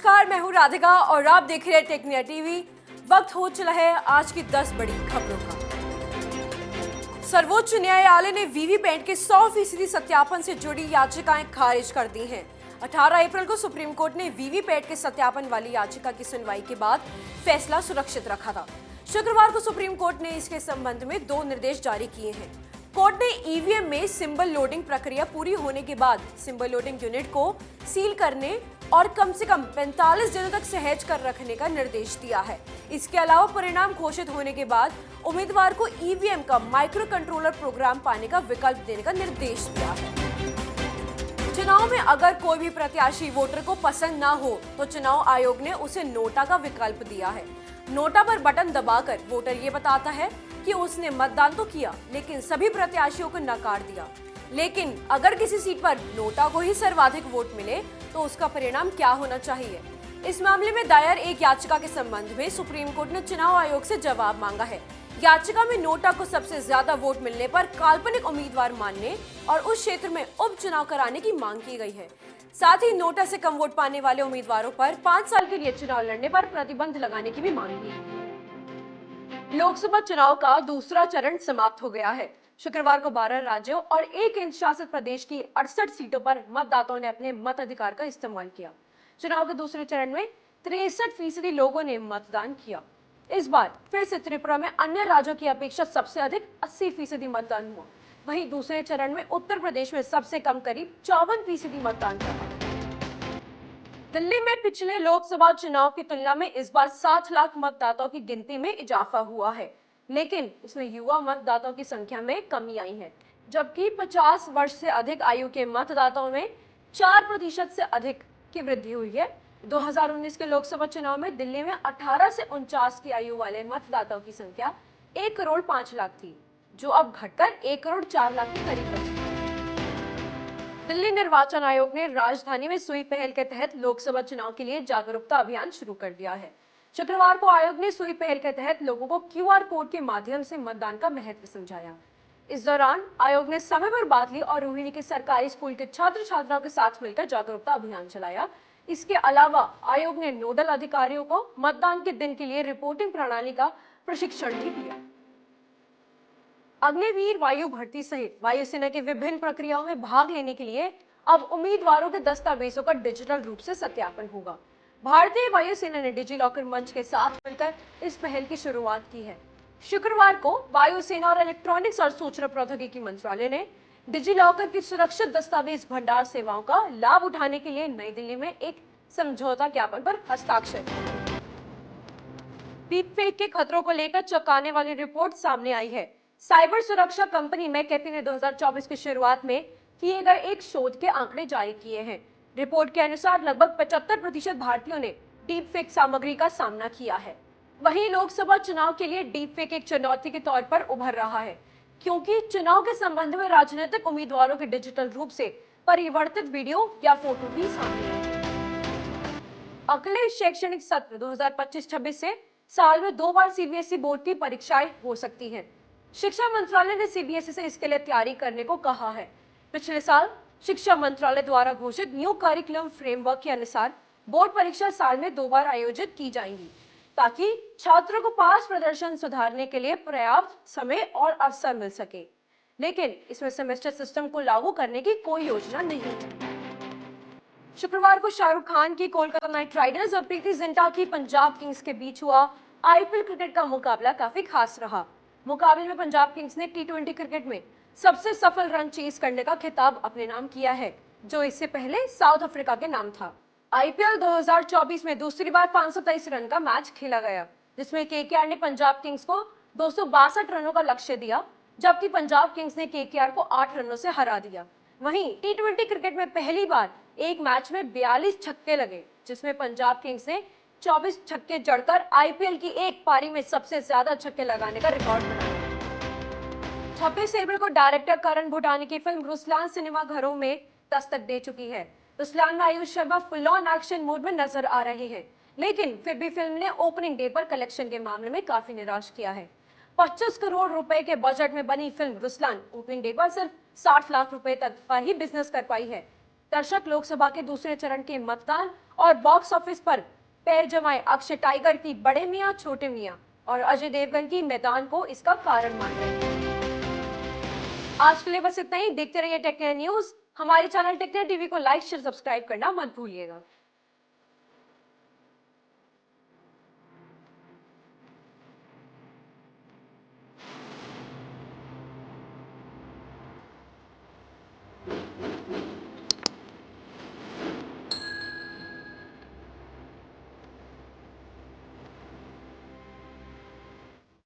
नमस्कार, मैं हूं राधिका और आप देख रहे हैं टेक इंडिया टीवी। वक्त हो चला है आज की 10 बड़ी खबरों का। सर्वोच्च न्यायालय ने वीवीपैट के 100% सत्यापन से जुड़ी याचिकाएं खारिज कर दी हैं। 18 अप्रैल को सुप्रीम कोर्ट ने वीवीपैट के सत्यापन वाली याचिका की सुनवाई के बाद फैसला सुरक्षित रखा था। शुक्रवार को सुप्रीम कोर्ट ने इसके संबंध में 2 निर्देश जारी किए हैं। कोर्ट ने ईवीएम में सिंबल लोडिंग प्रक्रिया पूरी होने के बाद सिंबल लोडिंग यूनिट को सील करने और कम से कम 45 दिनों तक सहेज कर रखने का निर्देश दिया है। इसके अलावा परिणाम घोषित होने के बाद उम्मीदवार को ईवीएम का माइक्रो कंट्रोलर प्रोग्राम पाने का विकल्प देने का निर्देश दिया है। चुनाव में अगर कोई भी प्रत्याशी वोटर को पसंद ना हो तो चुनाव आयोग ने उसे नोटा का विकल्प दिया है। नोटा पर बटन दबाकर वोटर ये बताता है कि उसने मतदान तो किया लेकिन सभी प्रत्याशियों को नकार दिया। लेकिन अगर किसी सीट पर नोटा को ही सर्वाधिक वोट मिले तो उसका परिणाम क्या होना चाहिए? इस मामले में दायर एक याचिका के संबंध में सुप्रीम कोर्ट ने चुनाव आयोग से जवाब मांगा है। याचिका में नोटा को सबसे ज्यादा वोट मिलने पर काल्पनिक उम्मीदवार मानने और उस क्षेत्र में उपचुनाव कराने की मांग की गई है। साथ ही नोटा से कम वोट पाने वाले उम्मीदवारों पर 5 साल के लिए चुनाव लड़ने पर प्रतिबंध लगाने की भी मांग की है। लोकसभा चुनाव का दूसरा चरण समाप्त हो गया है। शुक्रवार को 12 राज्यों और 1 केंद्र शासित प्रदेश की 68 सीटों पर मतदाताओं ने अपने मताधिकार का इस्तेमाल किया। चुनाव के दूसरे चरण में 63% लोगों ने मतदान किया। इस बार फिर से त्रिपुरा में अन्य राज्यों की अपेक्षा सबसे अधिक 80% मतदान हुआ। वहीं दूसरे चरण में उत्तर प्रदेश में सबसे कम करीब 54% मतदान हुआ। दिल्ली में पिछले लोकसभा चुनाव की तुलना में इस बार 60 लाख मतदाताओं की गिनती में इजाफा हुआ है, लेकिन इसमें युवा मतदाताओं की संख्या में कमी आई है, जबकि 50 वर्ष से अधिक आयु के मतदाताओं में 4% से अधिक की वृद्धि हुई है। 2019 के लोकसभा चुनाव में दिल्ली में 18 से 49 की आयु वाले मतदाताओं की संख्या 1 करोड़ 5 लाख थी, जो अब घटकर 1 करोड़ 4 लाख के करीब बची। दिल्ली निर्वाचन आयोग ने राजधानी में सुई पहल के तहत लोकसभा चुनाव के लिए जागरूकता अभियान शुरू कर दिया है। शुक्रवार को आयोग ने सुई पहल के तहत लोगों को क्यूआर कोड के माध्यम से मतदान का महत्व समझाया। इस दौरान आयोग ने समय पर बादली और रोहिणी के सरकारी स्कूल के छात्र छात्राओं के साथ मिलकर जागरूकता अभियान चलाया। इसके अलावा आयोग ने नोडल अधिकारियों को मतदान के दिन के लिए रिपोर्टिंग प्रणाली का प्रशिक्षण भी दिया। अग्निवीर वायु भर्ती सहित वायुसेना की विभिन्न प्रक्रियाओं में भाग लेने के लिए अब उम्मीदवारों के दस्तावेजों का डिजिटल रूप से सत्यापन होगा। भारतीय वायुसेना ने डिजिलॉकर मंच के साथ मिलकर इस पहल की शुरुआत की है। शुक्रवार को वायुसेना और इलेक्ट्रॉनिक्स और सूचना प्रौद्योगिकी मंत्रालय ने डिजिलॉकर की सुरक्षित दस्तावेज भंडार सेवाओं का लाभ उठाने के लिए नई दिल्ली में एक समझौता ज्ञापन पर हस्ताक्षर किए। डीपफेक के खतरों को लेकर चौंकाने वाली रिपोर्ट सामने आई है। साइबर सुरक्षा कंपनी मैकेफी ने 2024 की शुरुआत में किए गए एक शोध के आंकड़े जारी किए हैं। रिपोर्ट के अनुसार लगभग 75% भारतीयों ने डीपफेक सामग्री का सामना किया है। वहीं लोकसभा चुनाव के लिए डीपफेक एक चुनौती के तौर पर उभर रहा है, क्योंकि चुनाव के संबंध में राजनीतिक उम्मीदवारों के डिजिटल रूप से परिवर्तित वीडियो या फोटो भी सामने आए। अगले शैक्षणिक सत्र 2025-26 से साल में 2 बार सीबीएसई बोर्ड की परीक्षाएं हो सकती हैं। शिक्षा मंत्रालय ने सीबीएसई से इसके लिए तैयारी करने को कहा है। पिछले साल शिक्षा मंत्रालय द्वारा घोषित न्यू करिकुलम फ्रेमवर्क के अनुसार बोर्ड परीक्षा साल में 2 बार आयोजित की जाएंगी, ताकि छात्रों को पास प्रदर्शन सुधारने के लिए पर्याप्त समय और अवसर मिल सके। लेकिन इसमें सेमेस्टर सिस्टम को लागू करने की कोई योजना नहीं है। शुक्रवार को शाहरुख खान की कोलकाता नाइट राइडर्स और प्रीति जिंटा की पंजाब किंग्स के बीच हुआ आईपीएल क्रिकेट का मुकाबला काफी खास रहा। मुकाबले में पंजाब किंग्स ने टी20 क्रिकेट में सबसे सफल रन चेस करने का खिताब अपने नाम किया है, जो इससे पहले साउथ अफ्रीका के नाम था। आईपीएल 2024 में दूसरी बार 523 रन का मैच खेला गया, जिसमें केकेआर ने पंजाब किंग्स को 262 रनों का लक्ष्य दिया, जबकि पंजाब किंग्स ने केकेआर को 8 रनों से हरा दिया। वहीं टी20 क्रिकेट में पहली बार एक मैच में 42 छक्के लगे, जिसमें पंजाब किंग्स ने 24 छक्के जड़कर आईपीएल की एक पारी में सबसे ज्यादा छक्के लगाने का रिकॉर्ड बनाया। 26 अप्रैल को डायरेक्टर करण भूटानी की फिल्म रुस्लान सिनेमा घरों में दस्तक दे चुकी है। रुस्लान में Ayush Sharma full on action mode में नजर आ रहे हैं, लेकिन फिर भी फिल्म ने ओपनिंग डे पर कलेक्शन के मामले में काफी निराश किया है। 25 करोड़ रुपए के बजट में बनी फिल्म रुस्लान ओपनिंग डे पर सिर्फ 60 लाख रुपए तक पर ही बिजनेस कर पाई है। दर्शक लोकसभा के दूसरे चरण के मतदान और बॉक्स ऑफिस पर पैर जमाए अक्षय टाइगर की बड़े मियां छोटे मियां और अजय देवगन की मैदान को इसका कारण मान रहे हैं। आज के लिए बस इतना ही। देखते रहिए टेक्निकल न्यूज। हमारे चैनल टेक्निकल टीवी को लाइक शेयर सब्सक्राइब करना मत भूलिएगा।